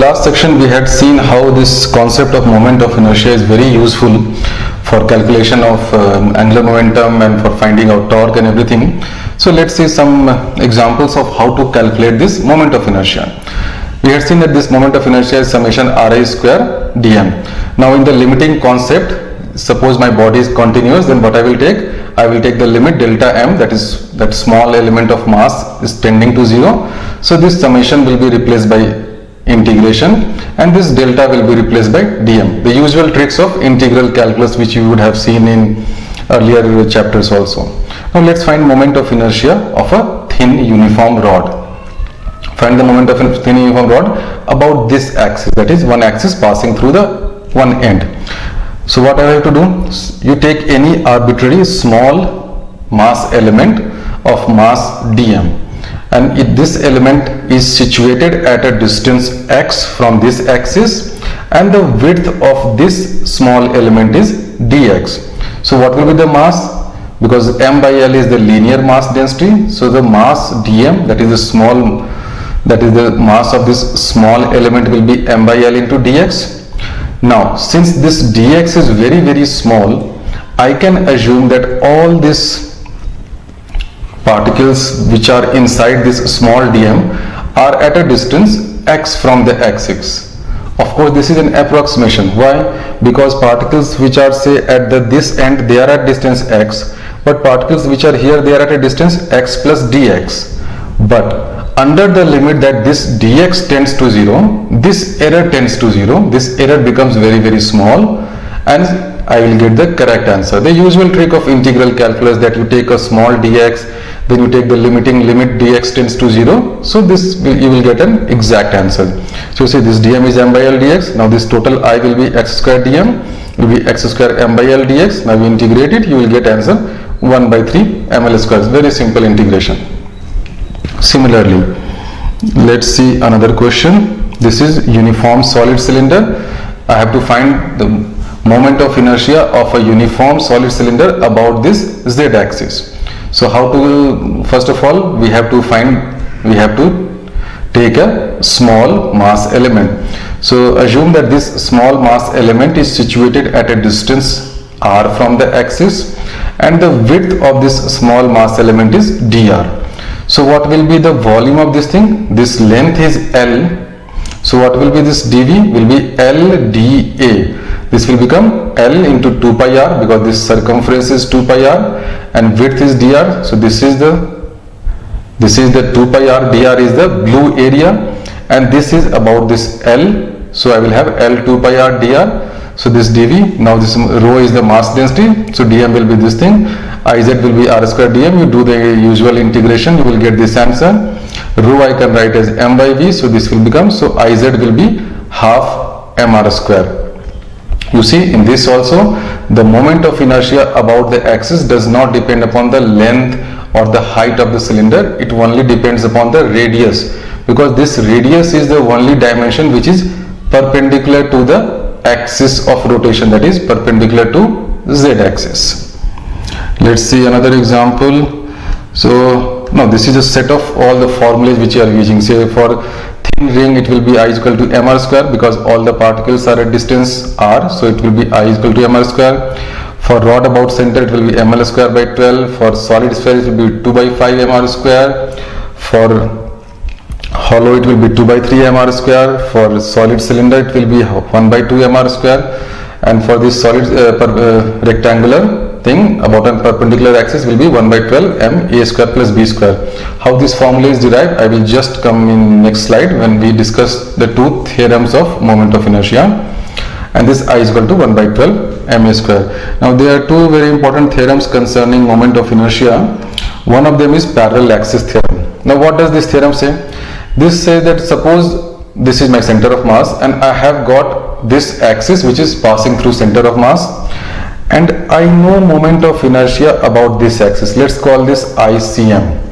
last section we had seen how this concept of moment of inertia is very useful for calculation of angular momentum and for finding out torque and everything. So let's see some examples of how to calculate this moment of inertia. We had seen that this moment of inertia is summation Ri square dm. Now in the limiting concept, suppose my body is continuous, then what I will take? I will take the limit delta m, that is that small element of mass is tending to 0. So this summation will be replaced by integration and this delta will be replaced by dm. The usual tricks of integral calculus which you would have seen in earlier chapters also. Now let's find moment of inertia of a thin uniform rod. Find the moment of a thin uniform rod about this axis, that is one axis passing through the one end. So what I have to do, you take any arbitrary small mass element of mass dm, and if this element is situated at a distance x from this axis and the width of this small element is dx. So what will be the mass? Because m by l is the linear mass density, so the mass dm, that is the mass of this small element, will be m by l into dx. Now since this dx is very very small, I can assume that all these particles which are inside this small dm are at a distance x from the axis. Of course this is an approximation. Why? Because particles which are say at this end, they are at distance x, but particles which are here, they are at a distance x plus dx. But under the limit that this dx tends to 0, this error tends to 0, this error becomes very very small and I will get the correct answer. The usual trick of integral calculus, that you take a small dx, then you take the limiting limit dx tends to 0, so you will get an exact answer. So say this dm is m by l dx, now this total I will be x square dm, will be x square m by l dx. Now we integrate it, you will get answer 1 by 3 ml square. Very simple integration. Similarly, let's see another question. This is uniform solid cylinder. I have to find the moment of inertia of a uniform solid cylinder about this z axis. So how to, first of all, we have to take a small mass element. So assume that this small mass element is situated at a distance r from the axis and the width of this small mass element is dr. So what will be the volume of this thing? This length is L. So what will be this dV? Will be L dA. This will become L into 2 pi r, because this circumference is 2 pi r and width is dr. So this is the 2 pi r, dr is the blue area and this is about this L. So I will have L 2 pi r dr. So this dV, now this rho is the mass density, so dm will be this thing, Iz will be r square dm. You do the usual integration, you will get this answer. Rho I can write as m by v, so this will become, so Iz will be half mr square. You see, in this also the moment of inertia about the axis does not depend upon the length or the height of the cylinder, it only depends upon the radius, because this radius is the only dimension which is perpendicular to the axis of rotation, that is perpendicular to z axis. Let's see another example. So now this is a set of all the formulas which you are using. Say for thin ring it will be I is equal to mr square, because all the particles are at distance r, so it will be I is equal to mr square. For rod about center it will be ml square by 12. For solid sphere it will be 2 by 5 mr square. For hollow it will be 2 by 3 mr square. For solid cylinder it will be 1 by 2 mr square. And for this solid rectangular thing about a perpendicular axis will be 1 by 12 m a square plus b square. How this formula is derived, I will just come in next slide when we discuss the two theorems of moment of inertia. And this I is equal to 1 by 12 m a square. Now there are two very important theorems concerning moment of inertia. One of them is parallel axis theorem. Now what does this theorem say? This says that suppose this is my center of mass and I have got this axis which is passing through center of mass, and I know moment of inertia about this axis. Let's call this ICM.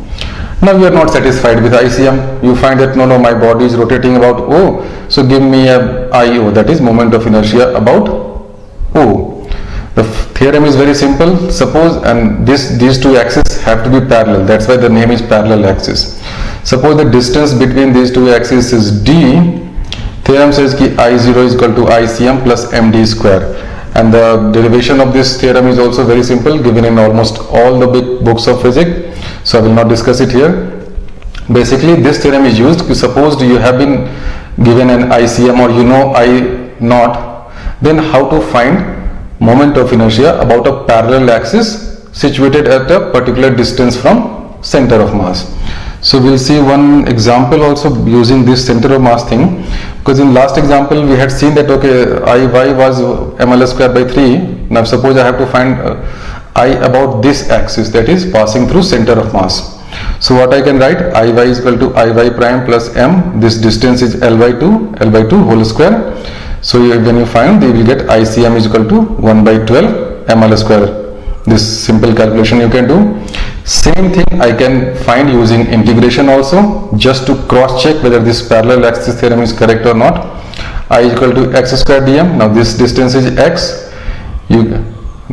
Now you are not satisfied with ICM. You find that no, my body is rotating about O. So give me a IO, that is moment of inertia about O. The theorem is very simple. Suppose, and these two axes have to be parallel. That's why the name is parallel axis. Suppose the distance between these two axes is D. theorem says ki I0 is equal to ICM plus MD square, and the derivation of this theorem is also very simple, given in almost all the big books of physics, so I will not discuss it here. Basically this theorem is used, suppose you have been given an ICM or you know I naught, then how to find moment of inertia about a parallel axis situated at a particular distance from center of mass. So we'll see one example also using this center of mass thing, because in last example we had seen that okay, Iy was ml square by 3. Now suppose I have to find I about this axis, that is passing through center of mass. So what I can write, Iy is equal to Iy prime plus m, this distance is L by 2 whole square. So when you find, you will get ICM is equal to 1 by 12 ml square. This simple calculation you can do. Same thing I can find using integration also, just to cross check whether this parallel axis theorem is correct or not. I is equal to x square dm. Now this distance is x,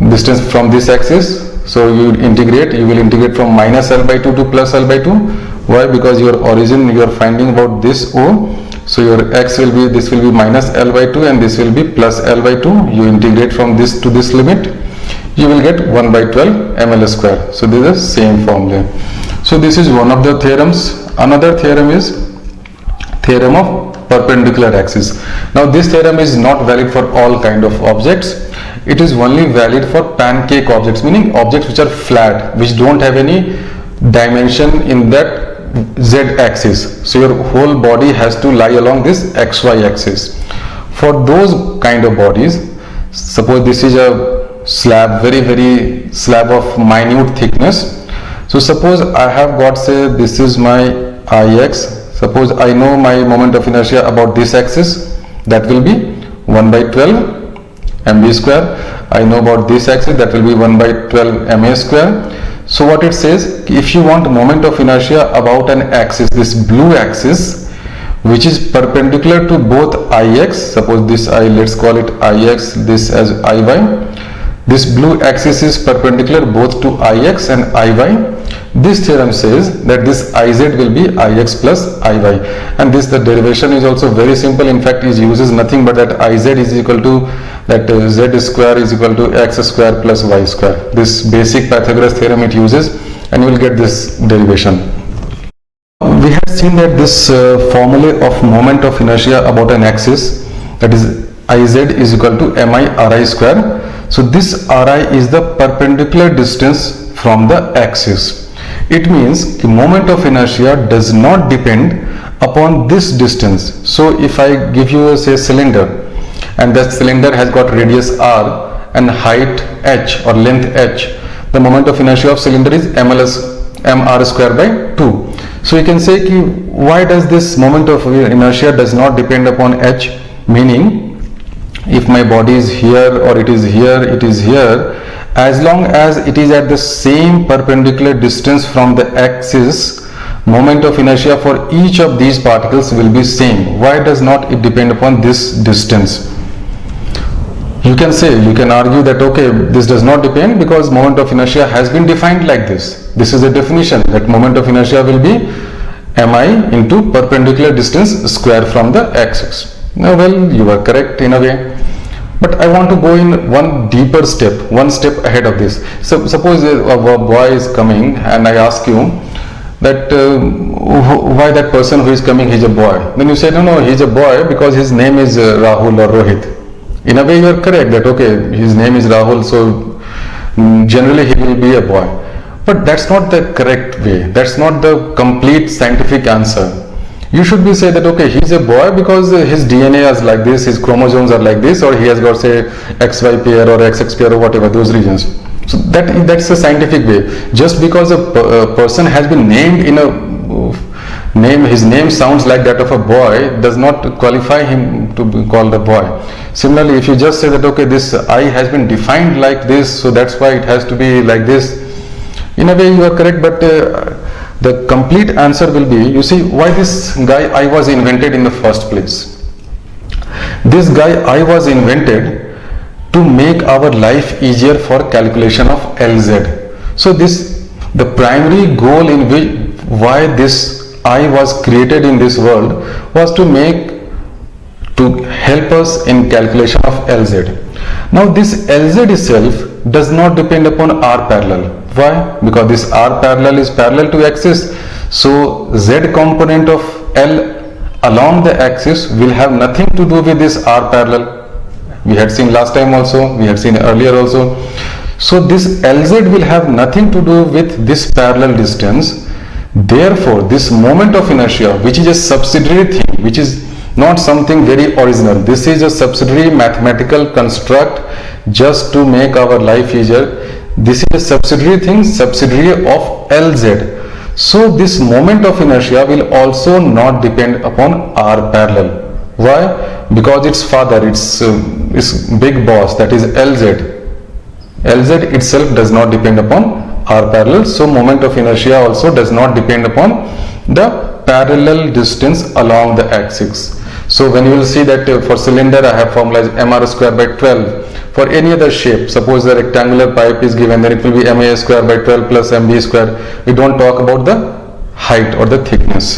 distance from this axis. So you will integrate from minus L by 2 to plus L by 2. Why? Because your origin you are finding about this O. So your x will be, this will be minus L by 2 and this will be plus L by 2. You integrate from this to this limit, you will get 1 by 12 ml square. So this is the same formula. So this is one of the theorems. Another theorem is theorem of perpendicular axis. Now this theorem is not valid for all kind of objects. It is only valid for pancake objects, meaning objects which are flat, which don't have any dimension in that z axis. So your whole body has to lie along this xy axis. For those kind of bodies, suppose this is a slab, very slab of minute thickness. So suppose I have got, say this is my Ix. Suppose I know my moment of inertia about this axis, that will be 1 by 12 mb square. I know about this axis, that will be 1 by 12 ma square. So what it says, if you want moment of inertia about an axis, this blue axis, which is perpendicular to both Ix, suppose this I, let's call it Ix, this as Iy. This blue axis is perpendicular both to Ix and Iy. This theorem says that this Iz will be Ix plus Iy, and this the derivation is also very simple. In fact, it uses nothing but that Iz is equal to that z square is equal to x square plus y square. This basic Pythagoras theorem it uses, and you will get this derivation. We have seen that this formula of moment of inertia about an axis, that is Iz is equal to mi ri square. So this ri is the perpendicular distance from the axis. It means the moment of inertia does not depend upon this distance. So if I give you a say cylinder, and that cylinder has got radius r and height h or length h, the moment of inertia of cylinder is mr square by 2. So you can say ki, why does this moment of inertia does not depend upon h, meaning if my body is here or it is here, as long as it is at the same perpendicular distance from the axis, moment of inertia for each of these particles will be same. Why does not it depend upon this distance? You can say, you can argue that okay, this does not depend because moment of inertia has been defined like this. This is a definition that moment of inertia will be mi into perpendicular distance square from the axis. Now well, you are correct in a way, but I want to go in one deeper step, one step ahead of this. So suppose a boy is coming and I ask you that why that person who is coming is a boy. Then you say no, he is a boy because his name is Rahul or Rohit. In a way you are correct that okay, his name is Rahul, so generally he will be a boy. But that's not the correct way. That's not the complete scientific answer. You should be say that okay, he's a boy because his DNA is like this, his chromosomes are like this, or he has got say XY pair or XX pair or whatever, those regions. So that's a scientific way. Just because a person has been named in a name, his name sounds like that of a boy, does not qualify him to be called a boy. Similarly, if you just say that okay, this I has been defined like this, so that's why it has to be like this, in a way you are correct, but the complete answer will be, you see, why this guy I was invented in the first place. This guy I was invented to make our life easier for calculation of LZ. So this, the primary goal in which why this I was created in this world was to to help us in calculation of Lz. Now this Lz itself does not depend upon R parallel. Why? Because this R parallel is parallel to axis. So Z component of L along the axis will have nothing to do with this R parallel. We had seen last time also, we had seen earlier also. So this Lz will have nothing to do with this parallel distance. Therefore, this moment of inertia, which is a subsidiary thing, which is not something very original. This is a subsidiary mathematical construct just to make our life easier. This is a subsidiary thing, subsidiary of Lz. So this moment of inertia will also not depend upon R parallel. Why? Because its father, its big boss, that is Lz. Lz itself does not depend upon R parallel. So moment of inertia also does not depend upon the parallel distance along the axis. So when you will see that for cylinder I have formula mr square by 12. For any other shape, suppose the rectangular pipe is given, then it will be ma square by 12 plus mb square. We don't talk about the height or the thickness.